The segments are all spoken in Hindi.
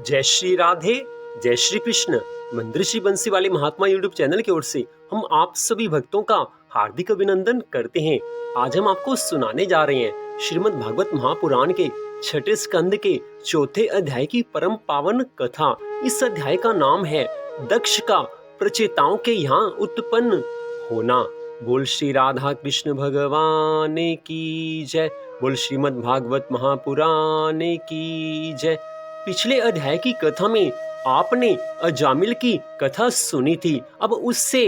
जय श्री राधे, जय श्री कृष्ण। मंदिर श्री बंसी वाले महात्मा यूट्यूब चैनल की ओर से हम आप सभी भक्तों का हार्दिक अभिनंदन करते हैं। आज हम आपको सुनाने जा रहे हैं श्रीमद् भागवत महापुराण के छठे स्कंद के चौथे अध्याय की परम पावन कथा। इस अध्याय का नाम है दक्ष का प्रचेताओं के यहाँ उत्पन्न होना। बोल श्री राधा कृष्ण भगवान की जय। बोल श्रीमद् भागवत महापुराण की जय। पिछले अध्याय की कथा में आपने अजामिल की कथा सुनी थी। अब उससे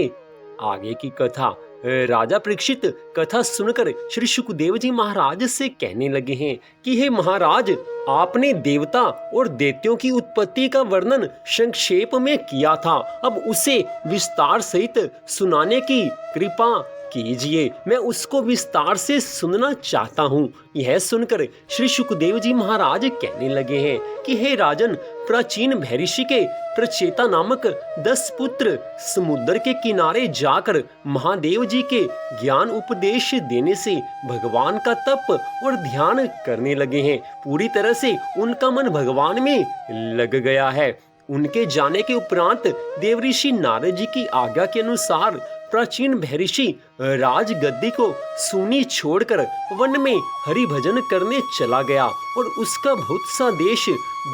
आगे की कथा राजा परीक्षित कथा सुनकर श्री सुखदेव जी महाराज से कहने लगे हैं कि हे महाराज, आपने देवता और दैत्यों की उत्पत्ति का वर्णन संक्षेप में किया था। अब उसे विस्तार सहित सुनाने की कृपा कीजिए, मैं उसको विस्तार से सुनना चाहता हूँ। यह सुनकर श्री सुखदेव जी महाराज कहने लगे हैं कि हे राजन, प्राचीन महर्षि के प्रचेता नामक 10 पुत्र समुद्र के किनारे जाकर महादेव जी के ज्ञान उपदेश देने से भगवान का तप और ध्यान करने लगे हैं। पूरी तरह से उनका मन भगवान में लग गया है। उनके जाने के उपरांत देवऋषि नारद जी की आज्ञा के अनुसार प्राचीन महर्षि राजगद्दी को सूनी छोड़कर वन में हरि भजन करने चला गया और उसका बहुत सा देश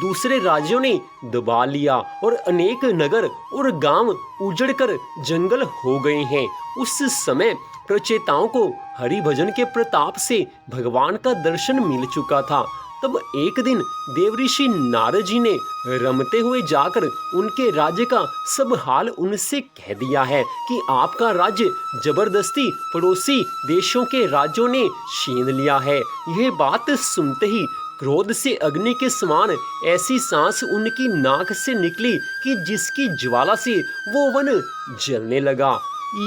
दूसरे राज्यों ने दबा लिया और अनेक नगर और गांव उजड़कर जंगल हो गए हैं। उस समय प्रचेताओं को हरि भजन के प्रताप से भगवान का दर्शन मिल चुका था। तब एक दिन देवऋषि नारद जी ने रमते हुए जाकर उनके राज्य का सब हाल उनसे कह दिया है कि आपका राज्य जबरदस्ती पड़ोसी देशों के राज्यों ने छीन लिया है। यह बात सुनते ही क्रोध से अग्नि के समान ऐसी सांस उनकी नाक से निकली कि जिसकी ज्वाला से वो वन जलने लगा।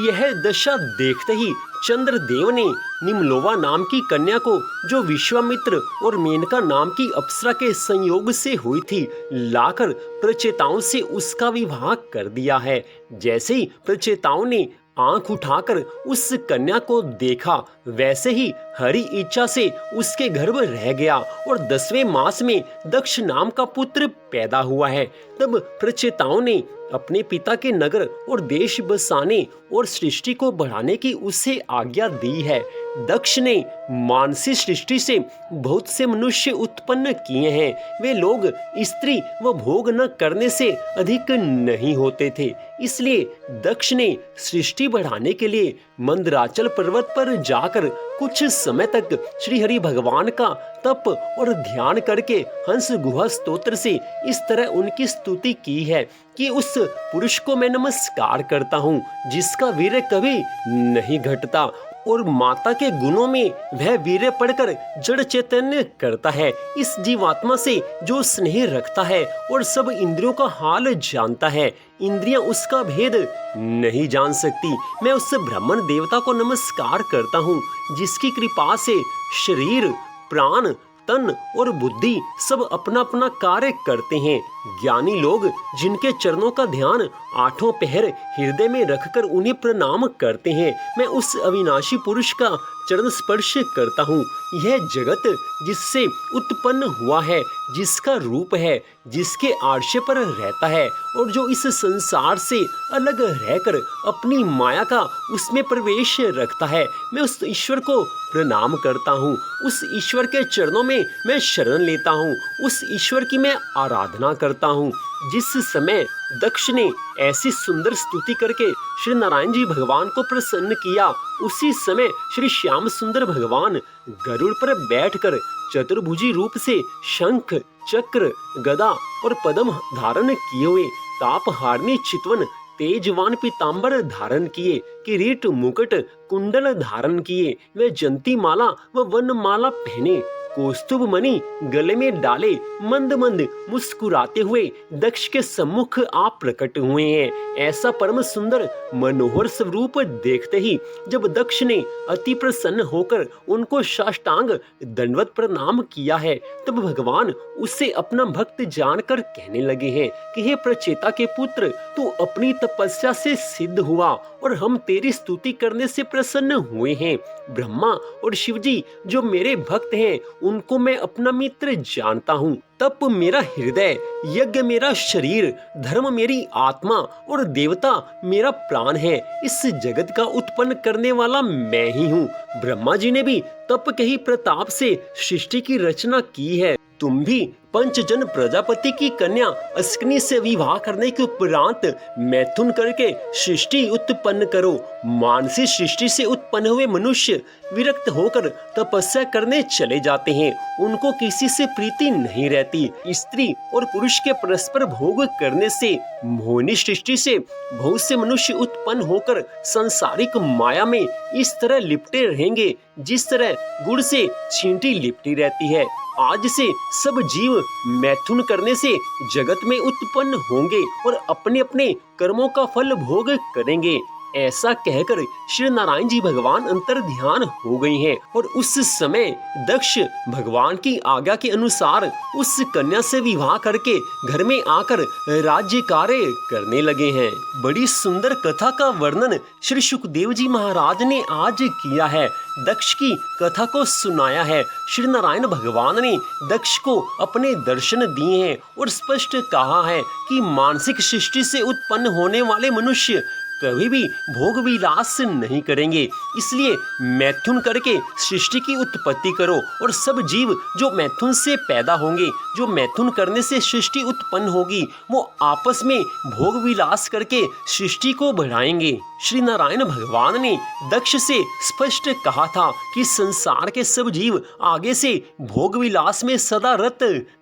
यह दशा देखते ही चंद्रदेव ने निम्लोवा नाम की कन्या को, जो विश्वामित्र और मेनका नाम की अप्सरा के संयोग से हुई थी, लाकर प्रचेताओं से उसका विवाह कर दिया है। जैसे ही प्रचेताओं ने आंख उठाकर उस कन्या को देखा, वैसे ही हरि इच्छा से उसके गर्भ रह गया और 10वें मास में दक्ष नाम का पुत्र पैदा हुआ है। तब प्रचेताओं ने अपने पिता के नगर और देश बसाने और सृष्टि को बढ़ाने की उसे आज्ञा दी है। दक्ष ने मानसी सृष्टि से बहुत से मनुष्य उत्पन्न किए हैं। वे लोग स्त्री व भोग न करने से अधिक नहीं होते थे। इसलिए दक्ष ने सृष्टि बढ़ाने के लिए मंदराचल पर्वत पर जाकर कुछ समय तक श्री हरि भगवान का तप और ध्यान करके हंस गुहा स्तोत्र से इस तरह उनकी स्तुति की है कि उस पुरुष को मैं नमस्कार करता हूँ जिसका वीर्य कभी नहीं घटता और माता के गुणों में वह वीर्य पढ़कर जड़ चैतन्य करता है। इस जीवात्मा से जो स्नेह रखता है और सब इंद्रियों का हाल जानता है, इंद्रियां उसका भेद नहीं जान सकती। मैं उस ब्राह्मण देवता को नमस्कार करता हूँ जिसकी कृपा से शरीर, प्राण, तन और बुद्धि सब अपना अपना कार्य करते हैं। ज्ञानी लोग जिनके चरणों का ध्यान आठों पहर हृदय में रखकर उन्हें प्रणाम करते हैं, मैं उस अविनाशी पुरुष का चरण स्पर्श करता हूँ। यह जगत जिससे उत्पन्न हुआ है, जिसका रूप है, जिसके आर्श्य पर रहता है और जो इस संसार से अलग रहकर अपनी माया का उसमें प्रवेश रखता है, मैं उस ईश्वर को प्रणाम करता हूँ। उस ईश्वर के चरणों में मैं शरण लेता हूँ, उस ईश्वर की मैं आराधना करता हूँ। जिस समय दक्ष ने ऐसी सुंदर स्तुति करके श्री नारायण जी भगवान को प्रसन्न किया, उसी समय श्री श्याम सुंदर भगवान गरुड़ पर बैठकर चतुर्भुजी रूप से शंख, चक्र, गदा और पद्म धारण किए हुए तापहारिणी चितवन तेजवान पीतांबर धारण किए, किरीट, मुकुट, कुंडल धारण किए, वे जंती माला व वनमाला पहने, कौस्तुभ मणि गले में डाले, मंद मंद मुस्कुराते हुए दक्ष के सम्मुख आप प्रकट हुए हैं। ऐसा परम सुंदर मनोहर स्वरूप देखते ही जब दक्ष ने अति प्रसन्न होकर उनको साष्टांग दंडवत प्रणाम किया है, तब भगवान उससे अपना भक्त जानकर कहने लगे हैं कि हे प्रचेता के पुत्र, तू अपनी तपस्या से सिद्ध हुआ और हम तेरी स्तुति करने से प्रसन्न हुए हैं। ब्रह्मा और शिवजी जो मेरे भक्त हैं, उनको मैं अपना मित्र जानता हूँ। तप मेरा हृदय, यज्ञ मेरा शरीर, धर्म मेरी आत्मा और देवता मेरा प्राण है। इस जगत का उत्पन्न करने वाला मैं ही हूँ। ब्रह्मा जी ने भी तप के ही प्रताप से सृष्टि की रचना की है। तुम भी पंचजन प्रजापति की कन्या अस्कनी से विवाह करने के उपरांत मैथुन करके सृष्टि उत्पन्न करो। मानसी सृष्टि से उत्पन्न हुए मनुष्य विरक्त होकर तपस्या करने चले जाते हैं। उनको किसी से प्रीति नहीं रहती। स्त्री और पुरुष के परस्पर भोग करने से मोहिनी सृष्टि से बहुत से मनुष्य उत्पन्न होकर संसारिक माया में इस तरह लिपटे रहेंगे जिस तरह गुड़ से चींटी लिपटी रहती है। आज से सब जीव मैथुन करने से जगत में उत्पन्न होंगे और अपने अपने कर्मों का फल भोग करेंगे। ऐसा कहकर श्री नारायण जी भगवान अंतर ध्यान हो गई हैं और उस समय दक्ष भगवान की आज्ञा के अनुसार उस कन्या से विवाह करके घर में आकर राज्य कार्य करने लगे हैं। बड़ी सुंदर कथा का वर्णन श्री सुखदेव जी महाराज ने आज किया है। दक्ष की कथा को सुनाया है। श्री नारायण भगवान ने दक्ष को अपने दर्शन दिए हैं और स्पष्ट कहा है कि मानसिक सृष्टि से उत्पन्न होने वाले मनुष्य कभी भी भोग विलास नहीं करेंगे। इसलिए मैथुन करके सृष्टि की उत्पत्ति करो और सब जीव जो मैथुन से पैदा होंगे, जो मैथुन करने से सृष्टि उत्पन्न होगी, वो आपस में भोग विलास करके सृष्टि को बढ़ाएंगे। श्री नारायण भगवान ने दक्ष से स्पष्ट कहा था कि संसार के सब जीव आगे से भोग विलास में सदा रत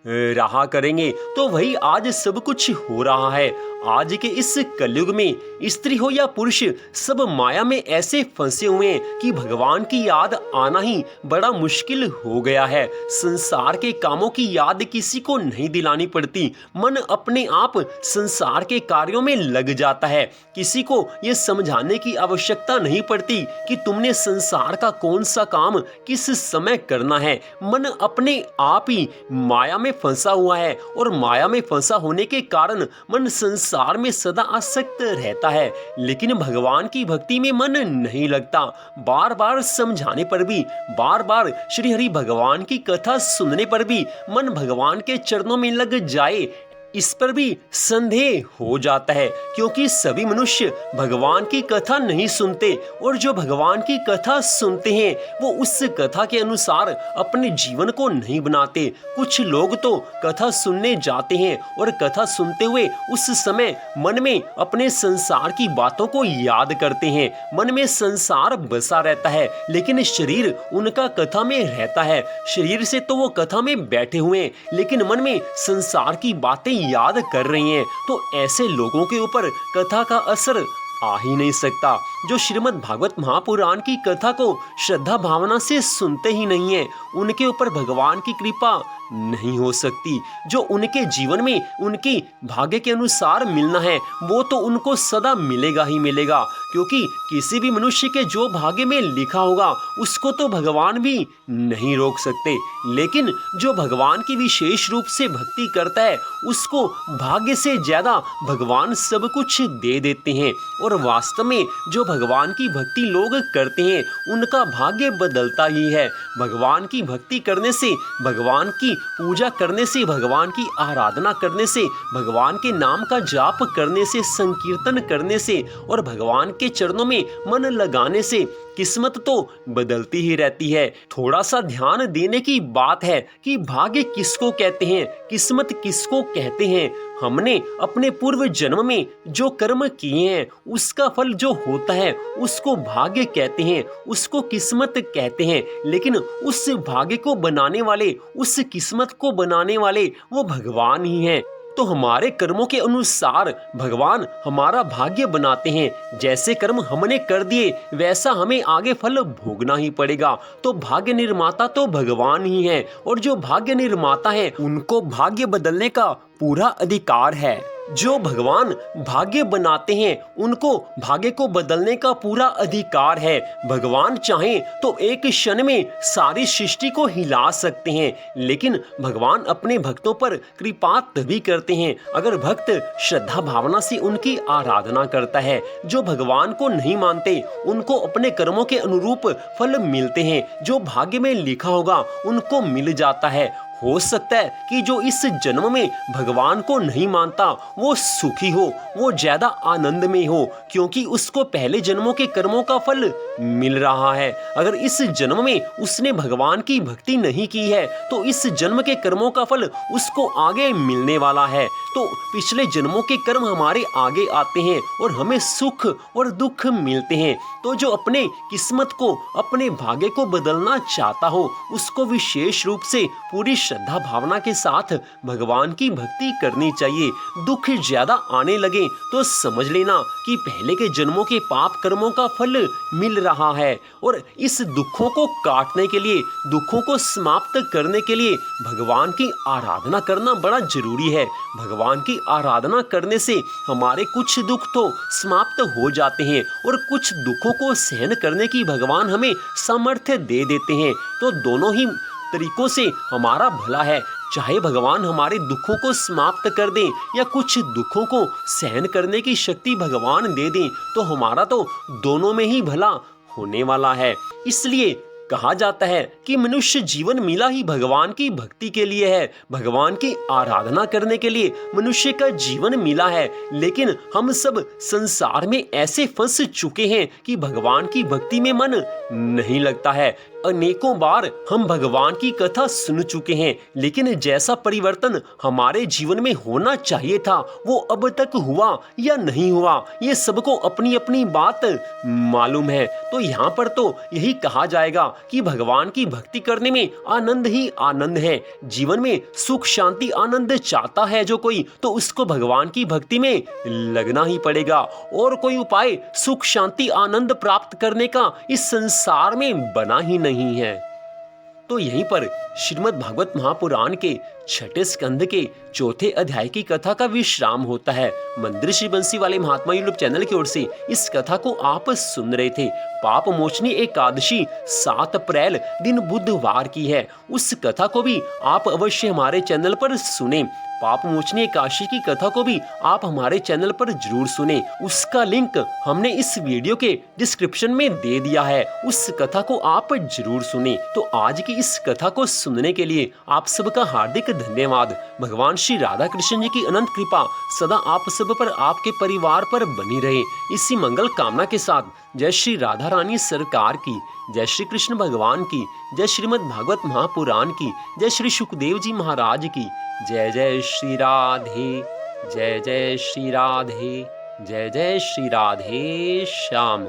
रहा करेंगे। तो वही आज सब कुछ हो रहा है। आज के इस कलयुग में स्त्री हो या पुरुष सब माया में ऐसे फंसे हुए हैं कि भगवान की याद आना ही बड़ा मुश्किल हो गया है। संसार के कामों की याद किसी को नहीं दिलानी पड़ती। मन अपने आप संसार के कार्यों में लग जाता है। किसी को ये समझाने की आवश्यकता नहीं पड़ती कि तुमने संसार का कौन सा काम किस समय करना है। मन अपने आप ही माया में फंसा हुआ है और माया में फंसा होने के कारण मन संसार में सदा आसक्त रहता है। लेकिन भगवान की भक्ति में मन नहीं लगता। बार बार समझाने पर भी, बार बार श्री हरि भगवान की कथा सुनने पर भी मन भगवान के चरणों में लग जाए, इस पर भी संदेह हो जाता है। क्योंकि सभी मनुष्य भगवान की कथा नहीं सुनते और जो भगवान की कथा सुनते हैं वो उस कथा के अनुसार अपने जीवन को नहीं बनाते। कुछ लोग तो कथा सुनने जाते हैं और कथा सुनते हुए उस समय मन में अपने संसार की बातों को याद करते हैं। मन में संसार बसा रहता है लेकिन शरीर उनका कथा में रहता है। शरीर से तो वो कथा में बैठे हुए हैं लेकिन मन में संसार की बातें याद कर रही हैं। तो ऐसे लोगों के ऊपर कथा का असर आ ही नहीं सकता। जो श्रीमद् भागवत महापुराण की कथा को श्रद्धा भावना से सुनते ही नहीं है, उनके ऊपर भगवान की कृपा नहीं हो सकती। जो उनके जीवन में उनकी भाग्य के अनुसार मिलना है वो तो उनको सदा मिलेगा ही मिलेगा। क्योंकि किसी भी मनुष्य के जो भाग्य में लिखा होगा उसको तो भगवान भी नहीं रोक सकते। लेकिन जो भगवान की विशेष रूप से भक्ति करता है उसको भाग्य से ज्यादा भगवान सब कुछ दे देते हैं। और वास्तव में जो भगवान की भक्ति लोग करते हैं उनका भाग्य बदलता ही है। भगवान की भक्ति करने से, भगवान की पूजा करने से, भगवान की आराधना करने से, भगवान के नाम का जाप करने से, संकीर्तन करने से और भगवान के चरणों में मन लगाने से किस्मत तो बदलती ही रहती है। थोड़ा सा ध्यान देने की बात है कि भाग्य किसको कहते हैं, किस्मत किसको कहते हैं। हमने अपने पूर्व जन्म में जो कर्म किए हैं उसका फल जो होता है उसको भाग्य कहते हैं, उसको किस्मत कहते हैं। लेकिन उस भाग्य को बनाने वाले, उस किस्मत को बनाने वाले वो भगवान ही हैं। तो हमारे कर्मों के अनुसार भगवान हमारा भाग्य बनाते हैं। जैसे कर्म हमने कर दिए वैसा हमें आगे फल भोगना ही पड़ेगा। तो भाग्य निर्माता तो भगवान ही है और जो भाग्य निर्माता है उनको भाग्य बदलने का पूरा अधिकार है। जो भगवान भाग्य बनाते हैं उनको भाग्य को बदलने का पूरा अधिकार है। भगवान चाहें तो एक क्षण में सारी सृष्टि को हिला सकते हैं। लेकिन भगवान अपने भक्तों पर कृपा तभी करते हैं अगर भक्त श्रद्धा भावना से उनकी आराधना करता है। जो भगवान को नहीं मानते उनको अपने कर्मों के अनुरूप फल मिलते हैं। जो भाग्य में लिखा होगा उनको मिल जाता है। हो सकता है कि जो इस जन्म में भगवान को नहीं मानता वो सुखी हो, वो ज्यादा आनंद में हो, क्योंकि उसको पहले जन्मों के कर्मों का फल मिल रहा है। अगर इस जन्म में उसने भगवान की भक्ति नहीं की है तो इस जन्म के कर्मों का फल उसको आगे मिलने वाला है। तो पिछले जन्मों के कर्म हमारे आगे आते हैं और हमें सुख और दुख मिलते हैं। तो जो अपने किस्मत को, अपने भाग्य को बदलना चाहता हो उसको विशेष रूप से पूरी श्रद्धा भावना के साथ भगवान की भक्ति करनी चाहिए। दुख ज्यादा आने लगे तो समझ लेना कि पहले के जन्मों के पाप कर्मों का फल मिल रहा है और इस दुखों को काटने के लिए, दुखों को समाप्त करने के लिए भगवान की आराधना करना बड़ा जरूरी है। भगवान की आराधना करने से हमारे कुछ दुख तो समाप्त हो जाते हैं और कुछ दुखों को सहन करने की भगवान हमें सामर्थ्य दे देते हैं। तो दोनों ही तरीकों से हमारा भला है। चाहे भगवान हमारे दुखों को समाप्त कर दें या कुछ दुखों को सहन करने की शक्ति भगवान दे दें, तो हमारा तो दोनों में ही भला होने वाला है। इसलिए कहा जाता है कि मनुष्य जीवन मिला ही भगवान की भक्ति के लिए है, भगवान की आराधना करने के लिए मनुष्य का जीवन मिला है। लेकिन हम सब संसार में ऐसे फंस चुके हैं कि भगवान की भक्ति में मन नहीं लगता है। अनेकों बार हम भगवान की कथा सुन चुके हैं, लेकिन जैसा परिवर्तन हमारे जीवन में होना चाहिए था वो अब तक हुआ या नहीं हुआ, ये सबको अपनी अपनी बात मालूम है। तो यहाँ पर तो यही कहा जाएगा कि भगवान की भक्ति करने में आनंद ही आनंद है। जीवन में सुख शांति आनंद चाहता है जो कोई, तो उसको भगवान की भक्ति में लगना ही पड़ेगा। और कोई उपाय सुख शांति आनंद प्राप्त करने का इस संसार में बना ही नहीं है। तो यहीं पर श्रीमद् भागवत महापुराण के छठे स्कंद के चौथे अध्याय की कथा का विश्राम होता है। मंदिर बंसी वाले महात्मा यूट्यूब चैनल की ओर से इस कथा को आप सुन रहे थे। पाप मोचनी एकादशी 7 अप्रैल दिन बुधवार की है। उस कथा को भी आप अवश्य हमारे चैनल पर सुने। पाप मोचनी एकादशी की कथा को भी आप हमारे चैनल पर जरूर सुने। उसका लिंक हमने इस वीडियो के डिस्क्रिप्शन में दे दिया है, उस कथा को आप जरूर सुने। तो आज की इस कथा को सुनने के लिए आप सबका हार्दिक धन्यवाद। भगवान श्री राधा कृष्ण जी की अनंत कृपा सदा आप सब पर, आपके परिवार पर बनी रहे। इसी मंगल कामना के साथ जय श्री राधा रानी सरकार की, जय श्री कृष्ण भगवान की, जय श्रीमद् भागवत महापुराण की, जय श्री सुखदेव जी महाराज की। जय जय श्री राधे, जय जय श्री राधे, जय जय श्री राधे श्याम।